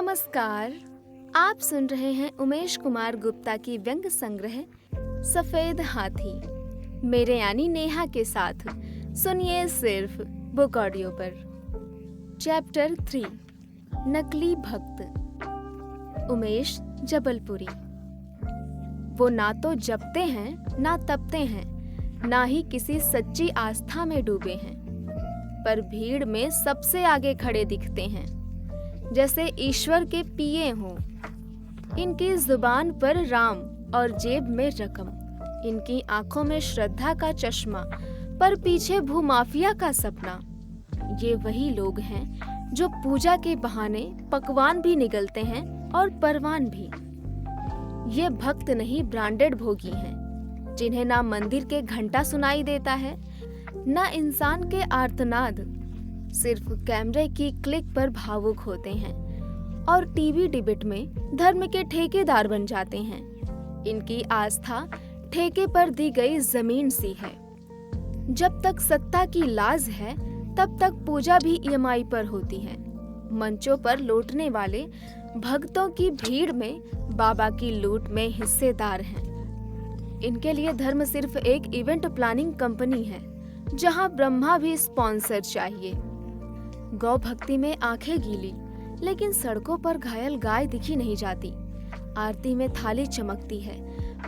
नमस्कार। आप सुन रहे हैं उमेश कुमार गुप्ता की व्यंग संग्रह सफेद हाथी, मेरे यानी नेहा के साथ। सुनिए सिर्फ बुक ऑडियो पर। चैप्टर 3, नकली भक्त। उमेश जबलपुरी। वो ना तो जपते हैं ना तपते हैं, ना ही किसी सच्ची आस्था में डूबे हैं, पर भीड़ में सबसे आगे खड़े दिखते हैं, जैसे ईश्वर के पिए हों। इनकी जुबान पर राम और जेब में रकम, इनकी आंखों में श्रद्धा का चश्मा, पर पीछे भूमाफिया का सपना। ये वही लोग हैं जो पूजा के बहाने पकवान भी निगलते हैं और परवान भी। ये भक्त नहीं, ब्रांडेड भोगी हैं, जिन्हें ना मंदिर के घंटा सुनाई देता है, ना इंसान के आर्तनाद। सिर्फ कैमरे की क्लिक पर भावुक होते हैं और टीवी डिबेट में धर्म के ठेकेदार बन जाते हैं। इनकी आस्था ठेके पर दी गई जमीन सी है। जब तक सत्ता की लाज है, तब तक पूजा भी ईएमआई पर होती है। मंचों पर लौटने वाले भक्तों की भीड़ में बाबा की लूट में हिस्सेदार हैं। इनके लिए धर्म सिर्फ एक इवेंट प्लानिंग कंपनी है, जहां ब्रह्मा भी स्पॉन्सर चाहिए। गौ भक्ति में आंखें गीली, लेकिन सड़कों पर घायल गाय दिखी नहीं जाती। आरती में थाली चमकती है,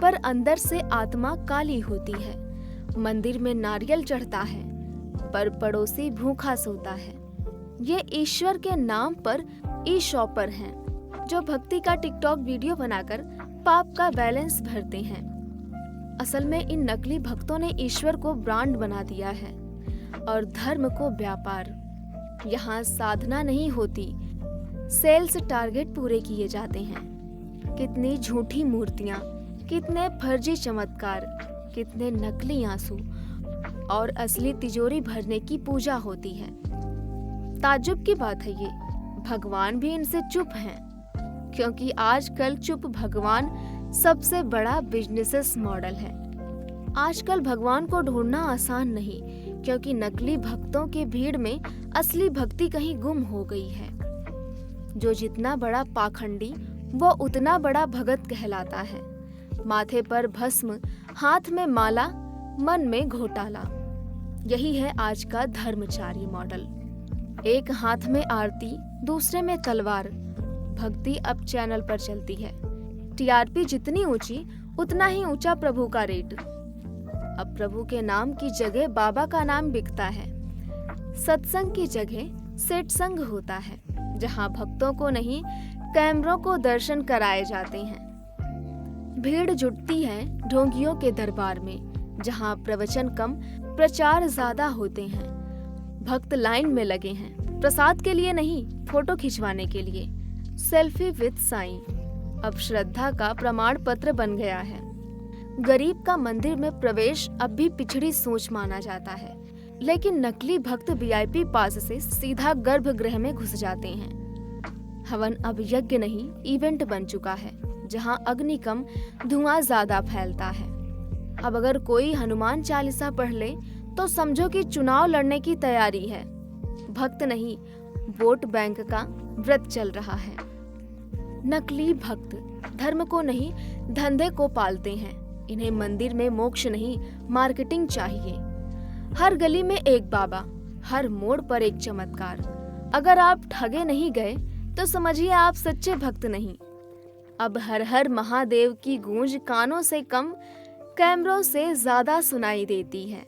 पर अंदर से आत्मा काली होती है। मंदिर में नारियल चढ़ता है, पर पड़ोसी भूखा सोता है। ये ईश्वर के नाम पर ई शॉपर हैं, जो भक्ति का टिकटॉक वीडियो बनाकर पाप का बैलेंस भरते हैं। असल में इन नकली भक्तों ने ईश्वर को ब्रांड बना दिया है और धर्म को व्यापार। यहाँ साधना नहीं होती, सेल्स टारगेट पूरे किए जाते हैं। कितनी झूठी मूर्तियाँ, कितने फर्जी चमत्कार, कितने नकली आंसू, और असली तिजोरी भरने की पूजा होती है। ताज्जुब की बात है ये, भगवान भी इनसे चुप हैं, क्योंकि आजकल चुप भगवान सबसे बड़ा बिजनेस मॉडल है। आजकल भगवान को ढूंढना आसान नहीं, क्योंकि नकली भक्तों की भीड़ में असली भक्ति कहीं गुम हो गई है। जो जितना बड़ा पाखंडी, वो उतना बड़ा भगत कहलाता है। माथे पर भस्म, हाथ में माला, मन में घोटाला। यही है आज का धर्मचारी मॉडल। एक हाथ में आरती, दूसरे में तलवार। भक्ति अब चैनल पर चलती है। टीआरपी जितनी ऊंची, उतना ही ऊंचा प्रभु का रेट। अब प्रभु के नाम की जगह बाबा का नाम बिकता है। सत्संग की जगह सेटसंग होता है, जहां भक्तों को नहीं, कैमरों को दर्शन कराए जाते हैं। भीड़ जुटती है ढोंगियों के दरबार में, जहां प्रवचन कम, प्रचार ज्यादा होते हैं। भक्त लाइन में लगे हैं, प्रसाद के लिए नहीं, फोटो खिंचवाने के लिए। सेल्फी विद साईं अब श्रद्धा का प्रमाण पत्र बन गया है। गरीब का मंदिर में प्रवेश अब भी पिछड़ी सोच माना जाता है, लेकिन नकली भक्त वीआईपी पास से सीधा गर्भगृह में घुस जाते हैं। हवन अब यज्ञ नहीं, इवेंट बन चुका है, जहां अग्नि कम, धुआं ज्यादा फैलता है। अब अगर कोई हनुमान चालीसा पढ़ ले तो समझो कि चुनाव लड़ने की तैयारी है। भक्त नहीं, वोट बैंक का व्रत चल रहा है। नकली भक्त धर्म को नहीं, धंधे को पालते हैं। इन्हें मंदिर में मोक्ष नहीं, मार्केटिंग चाहिए। हर गली में एक बाबा, हर मोड़ पर एक चमत्कार। अगर आप ठगे नहीं गए तो समझिए आप सच्चे भक्त नहीं। अब हर हर महादेव की गूंज कानों से कम, कैमरों से ज्यादा सुनाई देती है।